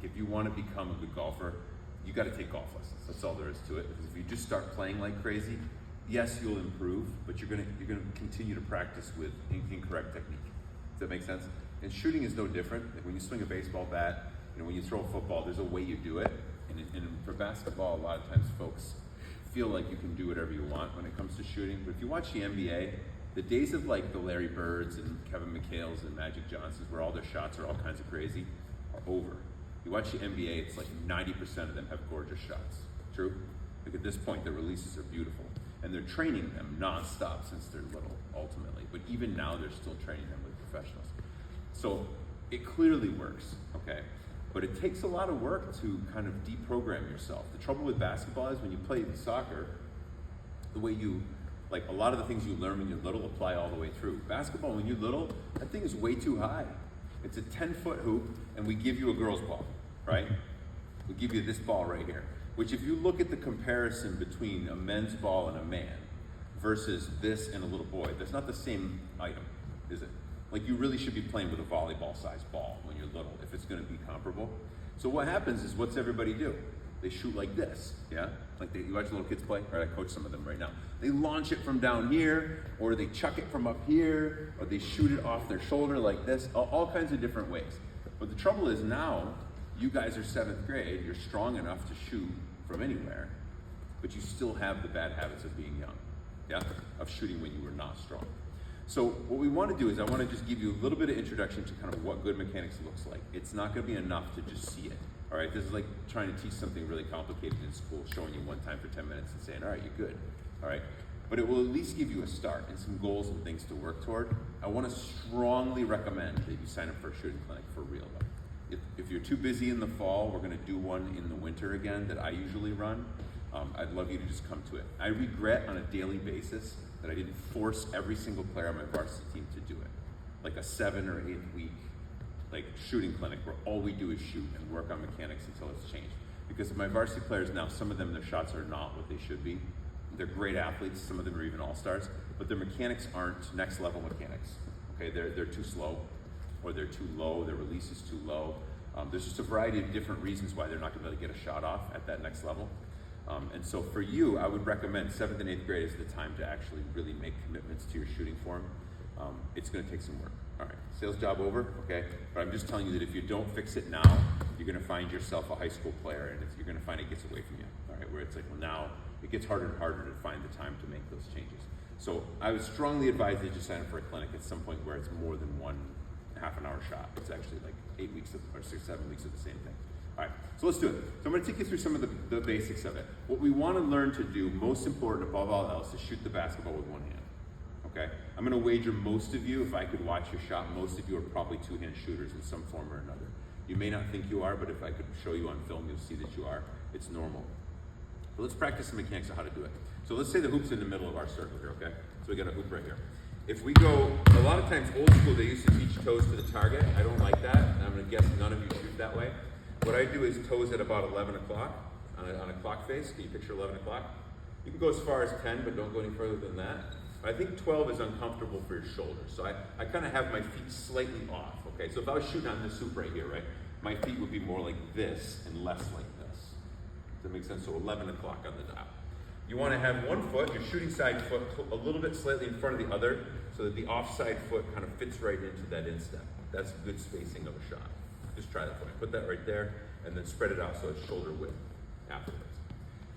Like if you want to become a good golfer, you got to take golf lessons. That's all there is to it. Because if you just start playing like crazy, yes, you'll improve, but you're gonna continue to practice with incorrect technique. Does that make sense? And shooting is no different. Like when you swing a baseball bat, when you throw a football, there's a way you do it. And for basketball, a lot of times folks feel like you can do whatever you want when it comes to shooting. But if you watch the NBA, the days of like the Larry Birds and Kevin McHale's and Magic Johnsons, where all their shots are all kinds of crazy, are over. You watch the NBA, it's like 90% of them have gorgeous shots. True? Like at this point, their releases are beautiful. And they're training them nonstop since they're little, ultimately. But even now, they're still training them with professionals. So it clearly works, okay? But it takes a lot of work to kind of deprogram yourself. The trouble with basketball is when you play soccer, the way like a lot of the things you learn when you're little apply all the way through. Basketball, when you're little, that thing is way too high. It's a 10-foot hoop, and we give you a girl's ball, right? We give you this ball right here, which if you look at the comparison between a men's ball and a man versus this and a little boy, that's not the same item, is it? Like you really should be playing with a volleyball-sized ball when you're little, if it's gonna be comparable. So what happens is, what's everybody do? They shoot like this, yeah? Like you watch little kids play, or I coach some of them right now. They launch it from down here, or they chuck it from up here, or they shoot it off their shoulder like this, all kinds of different ways. But the trouble is now, you guys are 7th grade, you're strong enough to shoot from anywhere, but you still have the bad habits of being young, yeah? Of shooting when you were not strong. So what we want to do is I want to just give you a little bit of introduction to kind of what good mechanics looks like. It's not going to be enough to just see it, all right? This is like trying to teach something really complicated in school, showing you one time for 10 minutes and saying, all right, you're good, all right? But it will at least give you a start and some goals and things to work toward. I want to strongly recommend that you sign up for a shooting clinic for real. If you're too busy in the fall, we're going to do one in the winter again that I usually run. I'd love you to just come to it. I regret on a daily basis that I didn't force every single player on my varsity team to do it. Like a 7 or 8 week like shooting clinic where all we do is shoot and work on mechanics until it's changed. Because my varsity players now, some of them, their shots are not what they should be. They're great athletes, some of them are even all-stars, but their mechanics aren't next level mechanics. Okay, they're too slow, or they're too low, their release is too low. There's just a variety of different reasons why they're not gonna be able to get a shot off at that next level. And so for you, I would recommend 7th and 8th grade is the time to actually really make commitments to your shooting form. It's gonna take some work. All right, sales job over, okay? But I'm just telling you that if you don't fix it now, you're gonna find yourself a high school player and you're gonna find it gets away from you, all right? Where it's like, well now, it gets harder and harder to find the time to make those changes. So I would strongly advise that you sign up for a clinic at some point where it's more than one half-an-hour shot. It's actually like 8 weeks or 6, 7 weeks of the same thing. All right, so let's do it. So I'm gonna take you through some of the basics of it. What we wanna learn to do, most important above all else, is shoot the basketball with one hand, okay? I'm gonna wager most of you, if I could watch your shot, most of you are probably two-hand shooters in some form or another. You may not think you are, but if I could show you on film, you'll see that you are. It's normal. But let's practice some mechanics of how to do it. So let's say the hoop's in the middle of our circle here, okay? So we got a hoop right here. If we go, a lot of times old school, they used to teach toes to the target. I don't like that, and I'm gonna guess none of you shoot that way. What I do is toes at about 11 o'clock on a clock face. Can you picture 11 o'clock? You can go as far as 10, but don't go any further than that. I think 12 is uncomfortable for your shoulders. So I kind of have my feet slightly off, okay? So if I was shooting on this hoop right here, right? My feet would be more like this and less like this. Does that make sense? So 11 o'clock on the dial. You want to have one foot, your shooting side foot, a little bit slightly in front of the other so that the offside foot kind of fits right into that instep. That's good spacing of a shot. Just try that for me. Put that right there and then spread it out so it's shoulder width afterwards.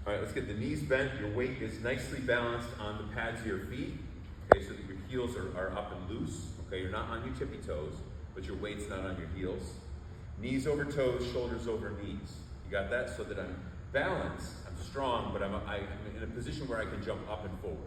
All right, let's get the knees bent. Your weight is nicely balanced on the pads of your feet, okay, so that your heels are up and loose. Okay, you're not on your tippy toes, but your weight's not on your heels. Knees over toes, shoulders over knees. You got that? So that I'm balanced, I'm strong, but I'm in a position where I can jump up and forward.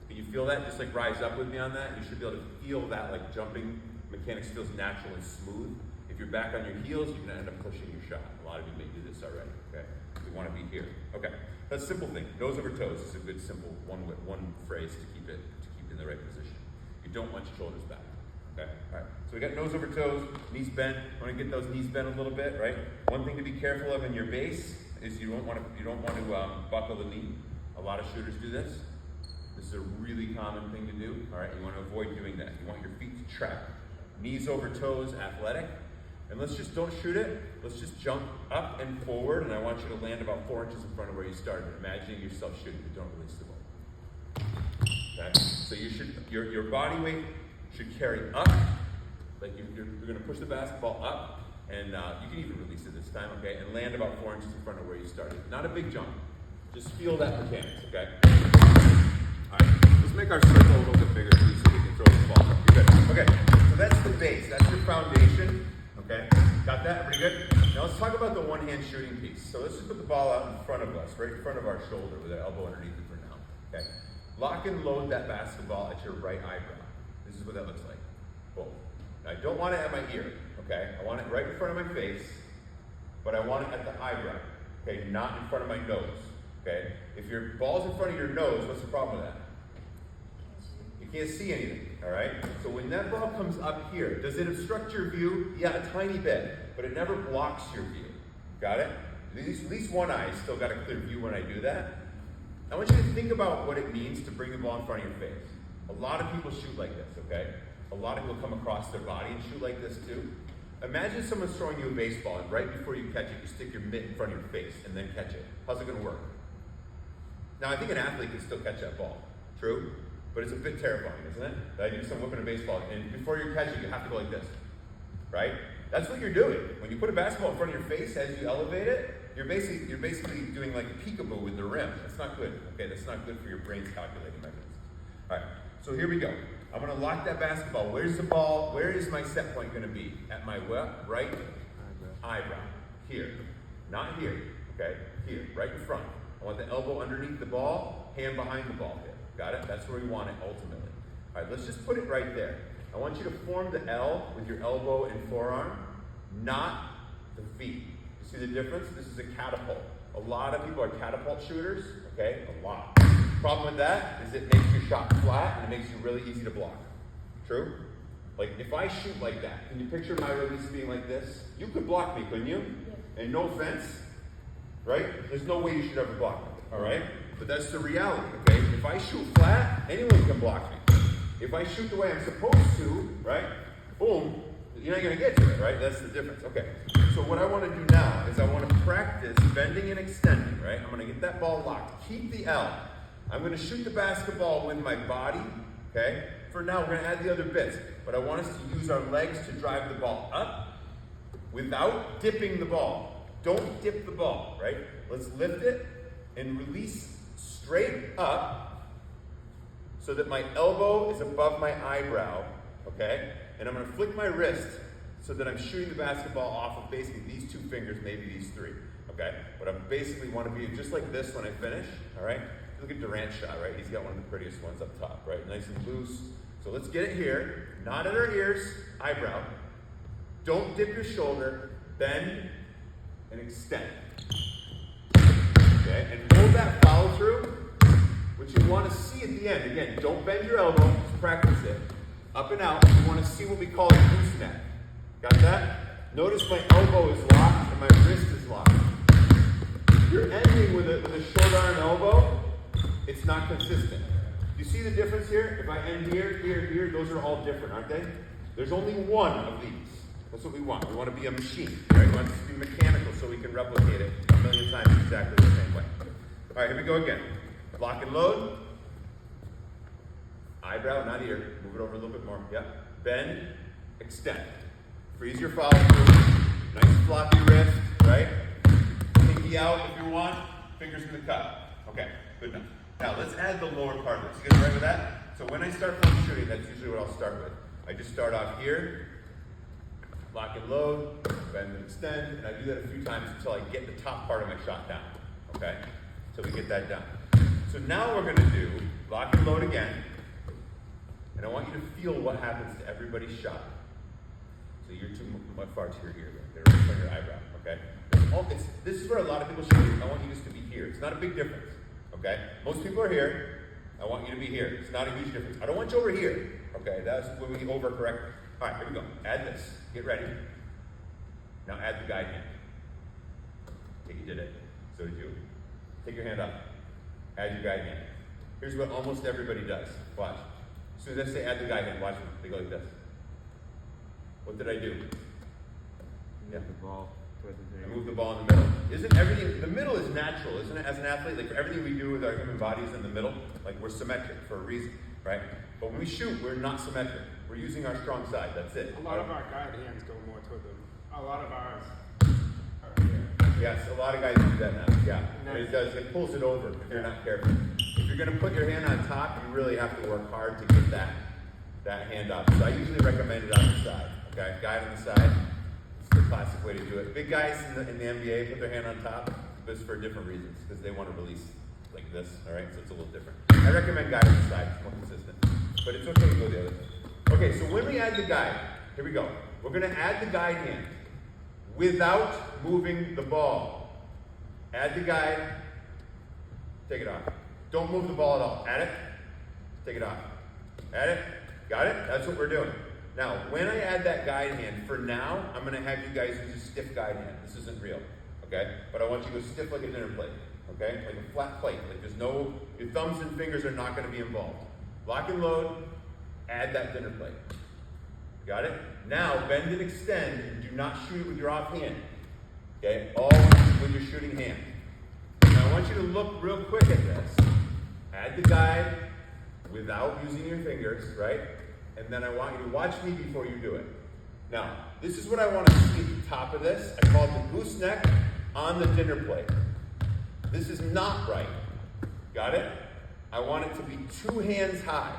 Can you feel that? Just like rise up with me on that. You should be able to feel that, like jumping mechanics feels natural and smooth. If you're back on your heels, you're gonna end up pushing your shot. A lot of you may do this already, okay? We wanna be here. Okay, that's a simple thing. Nose over toes is a good simple one phrase to keep it in the right position. You don't want your shoulders back, okay? All right, so we got nose over toes, knees bent. Want to get those knees bent a little bit, right? One thing to be careful of in your base is you don't want to buckle the knee. A lot of shooters do this. This is a really common thing to do, all right? You want to avoid doing that. You want your feet to track. Knees over toes, athletic. And let's just, don't shoot it. Let's just jump up and forward, and I want you to land about 4 inches in front of where you started, imagining yourself shooting, but don't release the ball. Okay? So you should, your body weight should carry up, like you're going to push the basketball up, and you can even release it this time, okay? And land about 4 inches in front of where you started. Not a big jump. Just feel that mechanics, okay? All right, let's make our circle a little bit bigger too, so we can throw the ball. You're good. Okay, so that's the base. That's your foundation. Okay, got that? Pretty good? Now let's talk about the one-hand shooting piece. So let's just put the ball out in front of us, right in front of our shoulder with our elbow underneath it for now. Okay, lock and load that basketball at your right eyebrow. This is what that looks like. Boom. Now I don't want it at my ear, okay? I want it right in front of my face, but I want it at the eyebrow, okay? Not in front of my nose, okay? If your ball's in front of your nose, what's the problem with that? You can't see anything, all right? So when that ball comes up here, does it obstruct your view? Yeah, a tiny bit, but it never blocks your view. Got it? At least one eye still got a clear view when I do that. I want you to think about what it means to bring the ball in front of your face. A lot of people shoot like this, okay? A lot of people come across their body and shoot like this too. Imagine someone's throwing you a baseball, and right before you catch it, you stick your mitt in front of your face and then catch it. How's it gonna work? Now, I think an athlete can still catch that ball. True? But it's a bit terrifying, isn't it? That you do some whipping a baseball, and before you catch it, you have to go like this, right? That's what you're doing. When you put a basketball in front of your face as you elevate it, you're basically doing like a peekaboo with the rim. That's not good, okay? That's not good for your brain's calculating mechanisms. All right, so here we go. I'm gonna lock that basketball. Where's the ball? Where is my set point gonna be? At my what? Right eyebrow. Here, not here, okay? Here, right in front. I want the elbow underneath the ball, hand behind the ball here. Got it? That's where we want it ultimately. All right, let's just put it right there. I want you to form the L with your elbow and forearm, not the V. You see the difference? This is a catapult. A lot of people are catapult shooters, okay? A lot. Problem with that is it makes your shot flat and it makes you really easy to block. True? Like if I shoot like that, can you picture my release being like this? You could block me, couldn't you? Yeah. And no offense, right? There's no way you should ever block me, all right? But that's the reality, okay? If I shoot flat, anyone can block me. If I shoot the way I'm supposed to, right? Boom, you're not gonna get to it, right? That's the difference. Okay, so what I wanna do now is I wanna practice bending and extending, right? I'm gonna get that ball locked. Keep the L. I'm gonna shoot the basketball with my body, okay? For now, we're gonna add the other bits, but I want us to use our legs to drive the ball up without dipping the ball. Don't dip the ball, right? Let's lift it and release straight up so that my elbow is above my eyebrow, okay? And I'm gonna flick my wrist so that I'm shooting the basketball off of basically these two fingers, maybe these three, okay? But I basically wanna be just like this when I finish, all right? Look at Durant's shot, right? He's got one of the prettiest ones up top, right? Nice and loose. So let's get it here, not at our ears, eyebrow. Don't dip your shoulder, bend and extend. Okay, and hold that follow through. What you want to see at the end, again, don't bend your elbow, just practice it. Up and out, you want to see what we call a gooseneck. Got that? Notice my elbow is locked and my wrist is locked. If you're ending with a short arm elbow, it's not consistent. You see the difference here? If I end here, here, those are all different, aren't they? There's only one of these. That's what we want. We want to be a machine, right? We want this to be mechanical so we can replicate it a million times exactly the same way. All right, here we go again. Lock and load. Eyebrow, not ear. Move it over a little bit more. Yep. Bend, extend. Freeze your follow through. Nice floppy wrist, right? Pinky out if you want. Fingers in the cup. Okay, good enough. Now let's add the lower part of this. You guys right with that? So when I start from shooting, that's usually what I'll start with. I just start off here. Lock and load, bend and extend, and I do that a few times until I get the top part of my shot down, okay? So we get that done. So now we're gonna do lock and load again, and I want you to feel what happens to everybody's shot. So you're too far to your ear, right there, right on your eyebrow, okay? This is where a lot of people shoot. I want you just to be here. It's not a big difference, okay? Most people are here. I want you to be here. It's not a huge difference. I don't want you over here, okay? That's when we overcorrect. All right, here we go. Add this. Get ready. Now add the guide hand. Okay, you did it. So did you. Take your hand up. Add your guide hand. Here's what almost everybody does. Watch. As soon as I say add the guide hand, watch me. They go like this. What did I do? Yeah. The ball towards the I trigger. move the ball in the middle. Isn't everything, the middle is natural, isn't it? As an athlete, like everything we do with our human body is in the middle. Like we're symmetric for a reason, right? But when we shoot, we're not symmetric. We're using our strong side, that's it. A lot of our guide hands go more toward the. A lot of ours are here. Yes, a lot of guys do that now, yeah. And it does, it pulls it over if you're not careful. If you're gonna put your hand on top, you really have to work hard to get that hand up. So I usually recommend it on the side, okay? Guide on the side, it's the classic way to do it. Big guys in the NBA put their hand on top, but it's for different reasons, because they want to release like this, all right? So it's a little different. I recommend guide on the side, it's more consistent. But it's okay to go the other way. Okay, so when we add the guide, here we go. We're gonna add the guide hand without moving the ball. Add the guide, take it off. Don't move the ball at all. Add it, take it off. Add it, got it? That's what we're doing. Now, when I add that guide hand, for now, I'm gonna have you guys use a stiff guide hand. This isn't real, okay? But I want you to go stiff like a dinner plate, okay? Like a flat plate, like there's no, your thumbs and fingers are not gonna be involved. Lock and load, add that dinner plate. Got it? Now, bend and extend, and do not shoot it with your offhand. Okay? Always with your shooting hand. Now, I want you to look real quick at this. Add the guide without using your fingers, right? And then I want you to watch me before you do it. Now, this is what I want to see at the top of this. I call it the gooseneck on the dinner plate. This is not right. Got it? I want it to be 2 hands high.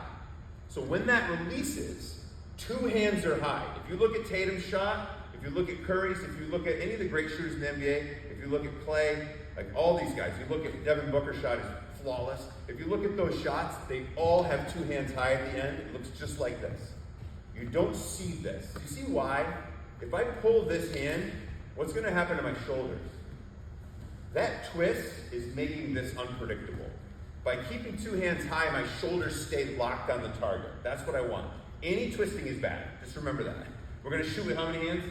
So when that releases, 2 hands are high. If you look at Tatum's shot, if you look at Curry's, if you look at any of the great shooters in the NBA, if you look at Clay, like all these guys, you look at Devin Booker's shot, is flawless. If you look at those shots, they all have 2 hands high at the end. It looks just like this. You don't see this. You see why? If I pull this hand, what's going to happen to my shoulders? That twist is making this unpredictable. By keeping 2 hands high, my shoulders stay locked on the target. That's what I want. Any twisting is bad. Just remember that. We're going to shoot with how many hands?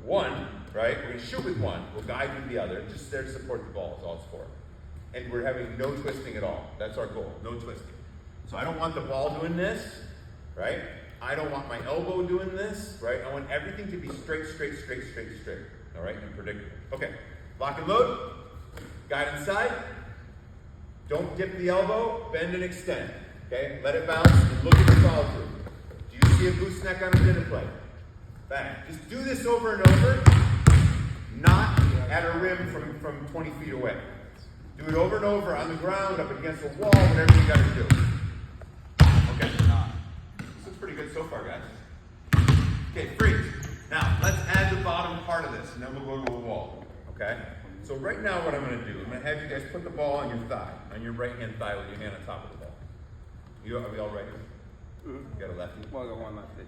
1, right? We're going to shoot with 1. We'll guide with the other. Just there to support the ball is all it's for. And we're having no twisting at all. That's our goal. No twisting. So I don't want the ball doing this, right? I don't want my elbow doing this, right? I want everything to be straight, straight, straight, straight, straight. All right? And predictable. Okay. Lock and load. Guide inside. Don't dip the elbow. Bend and extend. Okay? Let it bounce and look at the follow through. Do you see a gooseneck on a dinner plate? Bang. Just do this over and over, not at a rim from 20 feet away. Do it over and over on the ground, up against a wall, whatever you got to do. Okay. This looks pretty good so far, guys. Okay, freeze. Now, let's add the bottom part of this, and then we'll go to a wall. Okay? So right now what I'm going to do, I'm going to have you guys put the ball on your thigh, on your right-hand thigh with your hand on top of the ball. Are we all ready? You got a lefty? Well, I got 1 lefty.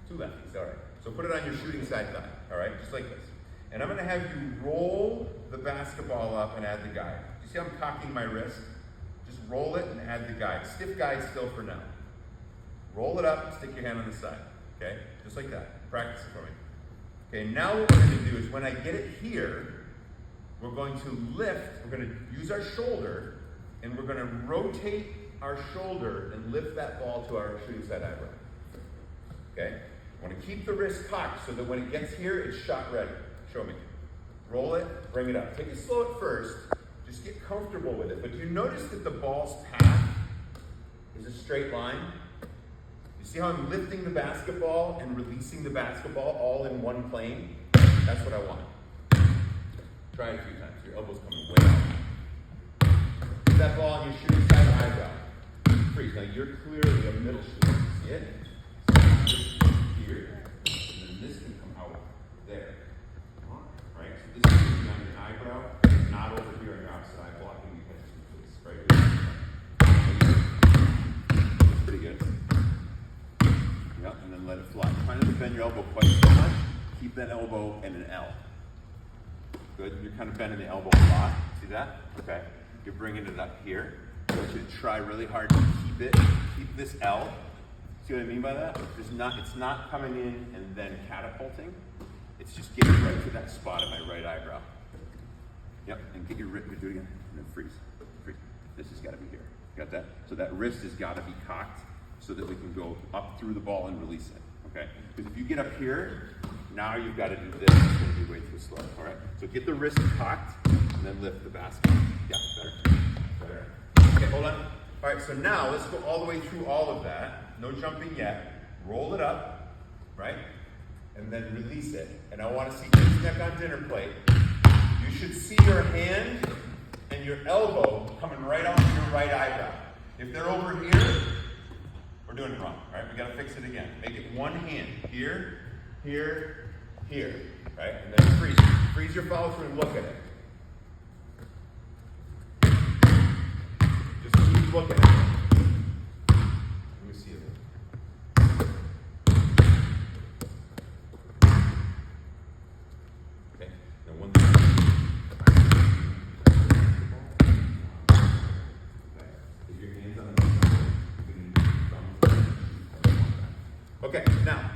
2 lefties, all right. So put it on your shooting side thigh, all right? Just like this. And I'm going to have you roll the basketball up and add the guide. You see how I'm cocking my wrist? Just roll it and add the guide. Stiff guide still for now. Roll it up and stick your hand on the side, okay? Just like that. Practice it for me. Okay, now what we're going to do is when I get it here, we're going to lift, we're going to use our shoulder, and we're going to rotate our shoulder and lift that ball to our shooting side eyebrow. Okay? I want to keep the wrist cocked so that when it gets here, it's shot ready. Show me. Roll it, bring it up. Take it slow at first. Just get comfortable with it. But do you notice that the ball's path is a straight line? You see how I'm lifting the basketball and releasing the basketball all in one plane? That's what I want. Try it a few times. Your elbow's coming way out. Put that ball on your shooting side eyebrow. Freeze. Now you're clearly a middle shooter. See it? Here. And then this can come out there. Right? So this is going to be on your eyebrow, not over here on your opposite eye, blocking you catches and release. Right here. That's pretty good. Yep, and then let it fly. Try not to bend your elbow quite so much. Keep that elbow in an L. Good. You're kind of bending the elbow a lot. See that? Okay. You're bringing it up here. I want you to try really hard to keep this L. See what I mean by that? It's not coming in and then catapulting. It's just getting right to that spot of my right eyebrow. Yep, and get your wrist, do it again, and then freeze. Freeze. This has got to be here. Got that? So that wrist has got to be cocked so that we can go up through the ball and release it. Okay? Because if you get up here, Now you've got to do this. It's going to be way too slow. All right. So get the wrist cocked and then lift the basket. Yeah, better. Okay, hold on. All right, so now let's go all the way through all of that. No jumping yet. Roll it up, right? And then release it. And I want to see this neck on dinner plate. You should see your hand and your elbow coming right onto your right eyebrow. If they're over here, we're doing it wrong. All right, we got to fix it again. Make it one hand. Here, here, here. Right? And then freeze. Freeze your follow through and look at it. Just keep looking at it. Let me see it. Okay. Now one thing. Keep your hands on the Okay, now,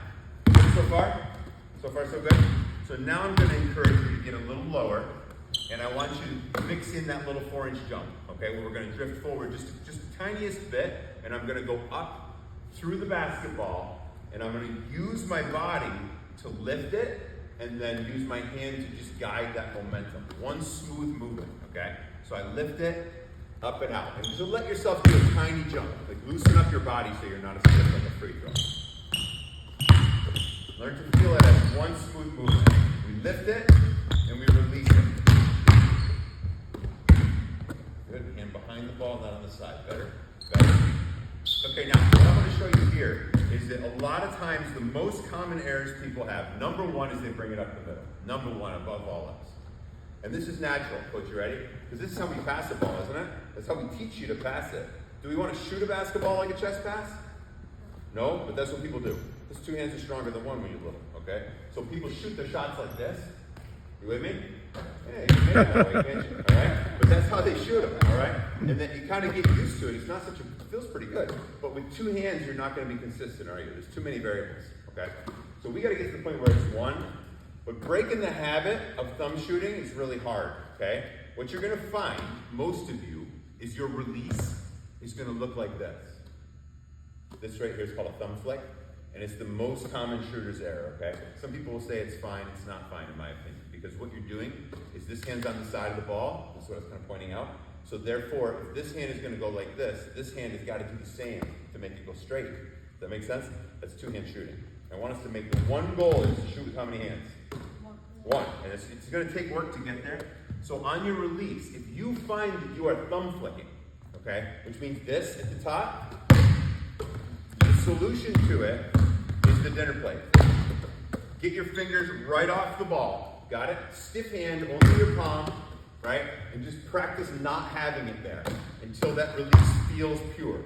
so far so good. So now I'm going to encourage you to get a little lower, and I want you to mix in that little 4-inch jump, okay, where we're going to drift forward just the tiniest bit, and I'm going to go up through the basketball, and I'm going to use my body to lift it, and then use my hand to just guide that momentum. One smooth movement, okay? So I lift it, up and out. And so let yourself do a tiny jump. Like loosen up your body so you're not as stiff like a free throw. Learn to feel it as one smooth movement. We lift it and we release it. Good. Hand behind the ball, not on the side. Better. Okay, now what I'm going to show you here is that a lot of times the most common errors people have, number one is they bring it up the middle. Number one above all else. And this is natural. Coach, you ready? Because this is how we pass the ball, isn't it? That's how we teach you to pass it. Do we want to shoot a basketball like a chest pass? No, but that's what people do. Those two hands are stronger than one when you're little, okay? So people shoot their shots like this. You with me? Yeah, you can make it that way, can't you? All right? But that's how they shoot them, all right? And then you kind of get used to it. It's not such a, it feels pretty good. But with two hands, you're not going to be consistent, are you? There's too many variables, okay? So we got to get to the point where it's one. But breaking the habit of thumb shooting is really hard, okay? What you're going to find, most of you, is your release is going to look like this. This right here is called a thumb flick, and it's the most common shooter's error, okay? Some people will say it's fine, it's not fine in my opinion, because what you're doing is this hand's on the side of the ball, that's what I was kind of pointing out, so therefore, if this hand is going to go like this hand has got to do the same to make it go straight. Does that make sense? That's two-hand shooting. I want us to make the one goal is to shoot with how many hands? One, and it's going to take work to get there. So on your release, if you find that you are thumb flicking, okay, which means this at the top, the solution to it is the dinner plate. Get your fingers right off the ball. Got it? Stiff hand, only your palm, right? And just practice not having it there until that release feels pure.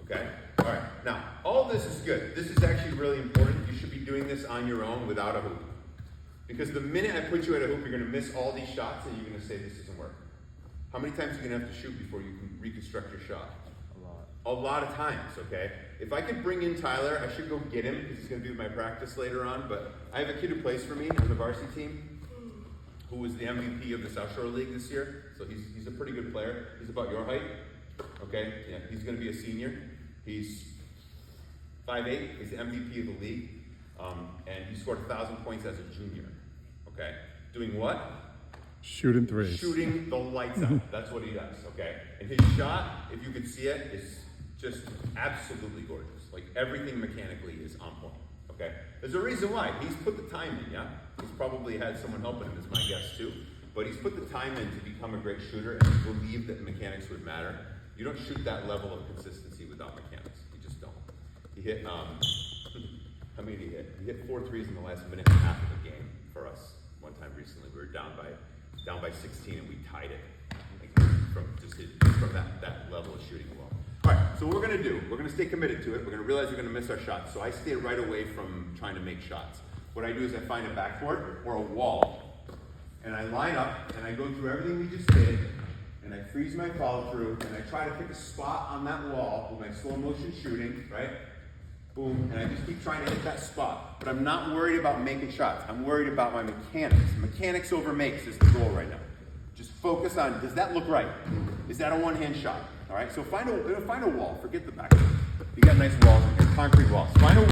Okay? All right. Now, all this is good. This is actually really important. You should be doing this on your own without a hoop. Because the minute I put you at a hoop, you're going to miss all these shots and you're going to say this doesn't work. How many times are you going to have to shoot before you can reconstruct your shot? A lot of times, okay? If I could bring in Tyler, I should go get him because he's going to do my practice later on, but I have a kid who plays for me on the varsity team who was the MVP of the South Shore League this year, so he's a pretty good player. He's about your height, okay? Yeah, he's going to be a senior. He's 5'8", he's the MVP of the league, and he scored 1,000 points as a junior, okay? Doing what? Shooting threes. Shooting the lights out. That's what he does, okay? And his shot, if you could see it, is just absolutely gorgeous. Like everything mechanically is on point, okay? There's a reason why. He's put the time in, yeah? He's probably had someone helping him, is my guess too. But he's put the time in to become a great shooter and believe that mechanics would matter. You don't shoot that level of consistency without mechanics. You just don't. He hit, how many did he hit? He hit 4 threes in the last minute and a half of the game for us. One time recently, we were down by 16 and we tied it. Like from that level of shooting alone. All right, so what we're going to do, we're going to stay committed to it. We're going to realize we're going to miss our shots. So I stay right away from trying to make shots. What I do is I find a backboard or a wall, and I line up, and I go through everything we just did, and I freeze my follow through, and I try to pick a spot on that wall with my slow motion shooting, right? Boom, and I just keep trying to hit that spot. But I'm not worried about making shots. I'm worried about my mechanics. Mechanics over makes is the goal right now. Just focus on, does that look right? Is that a one-hand shot? All right, so find a wall. Forget the back. You got nice walls, concrete walls. Find a